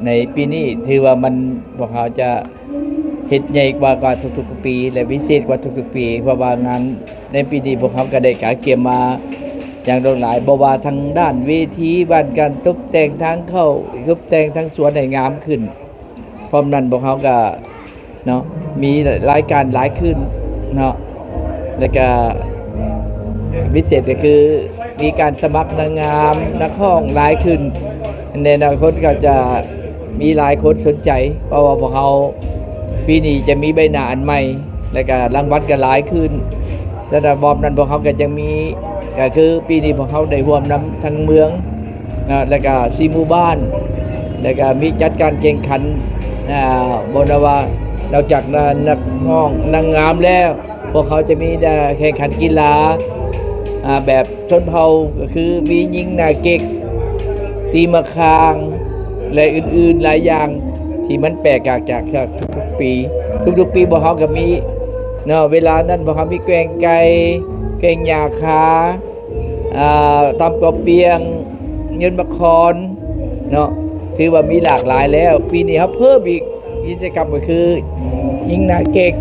ในปีนี้ถือว่ามันพวกเขาจะเฮ็ดใหญ่กว่าทุกๆปีและพิเศษกว่าทุกๆปีเพราะว่างานในปีนี้พวกเขาก็ได้กาเก็บมาอย่างหลายบ่ว่าทางด้านเวทีบ้านการตกแต่งทางเข้าตกแต่งทางสวนให้งามขึ้นพร้อมนั้นพวกเขาก็เนาะมีรายการหลายขึ้นเนาะแล้วก็พิเศษก็คือมีการสมัครนางงามนักร้องหลายขึ้นในอนาคตก็จะมีหลายคนสนใจเพราะว่าพวกเขาปีนี้จะมีใบหน้าอันใหม่แล้วก็รางวัลก็หลายขึ้นแล้วบอมนั้นพวกเขาก็จะมีก็คือปีนี้พวกเขาได้ร่วมนำทั้งเมืองนะแล้วก็4หมู่บ้านแล้วก็มีจัดการแข่งขันบนว่านอกจากนักร้องนางงามแล้วพวกเขาจะมีแข่งขันกีฬาแบบชนเผ่าก็คือมียิงนาเก็กตีมะคางและอื่นๆหลายอย่างที่มันแปลกจากทุกๆปีทุกๆปีพวกเขาก็มีเนาะเวลานั้นพวกเขามีแกงไก่แกงยาคาตำกบเปียงเงินมะคอนเนาะถือว่ามีหลากหลายแล้วปีนี้เขาเพิ่มอีกกิจกรรมก็คือยิงนาเก็ก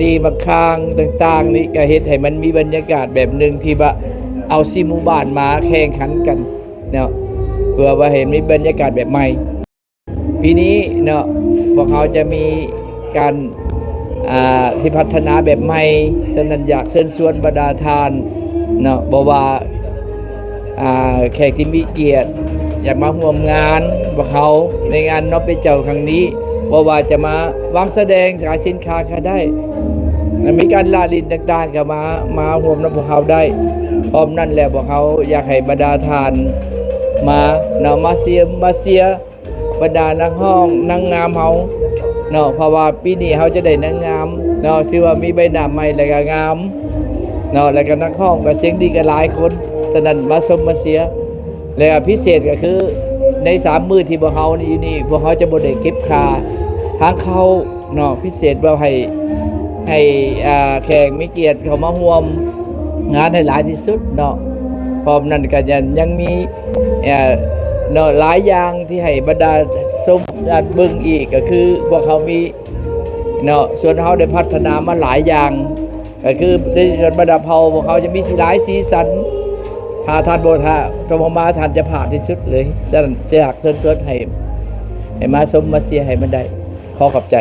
ตีมะคางต่างๆนี่ก็เฮ็ดให้มันมีบรรยากาศแบบหนึ่งที่ว่าเอา4หมู่บ้านมาแข่งขันกันเนาะเพื่อว่าเห็นมีบรรยากาศแบบใหม่ปีนี้เนาะพวกเขาจะมีการที่พัฒนาแบบใหม่ฉะนั้นอยากเชิญชวนบรรดาทานเนาะบอกว่าแขกที่มีเกียรติอยากมาร่วมงานพวกเขาในงานน็อปเปเจ้าครั้งนี้บอกว่าจะมาวางแสดงขายสินค้าก็ได้มีการลาลินต่างๆก็มาร่วมกับพวกเขาได้พร้อมนั่นแหละพวกเขาอยากให้บรรดาทานมาเนาะมาเสียบรรดานักห้องนางงามเขาเนาะเพราะว่าปีนี้เขาจะได้นางงามเนาะที่ว่ามีใบหน้าใหม่แล้วก็งามเนาะแล้วก็นักห้องก็เสียงดีกันหลายคนฉะนั้นมาชมมาเสียแล้วพิเศษก็คือใน3 มื้อที่พวกเขาอยู่นี่พวกเขาจะบ่ได้เก็บค่าทางเข้าเนาะพิเศษว่าให้แขกมีเกียรติเขามาร่วมงานให้หลายที่สุดเนาะพร้อมนั้นก็ยังมีเนาะหลายอย่างที่ให้บรรดาชมการเบิ่งอีกก็คือพวกเขามีเนาะส่วนเขาได้พัฒนามาหลายอย่างก็คือในส่วนบรรดาเผ่าพวกเขาจะมีหลายสีสันถ้าทานโบธาตมมาทานจะผ่านที่สุดเลยจะอยากเชิญชวนให้มาชมมาเสียให้มันได้ขอขอบใจ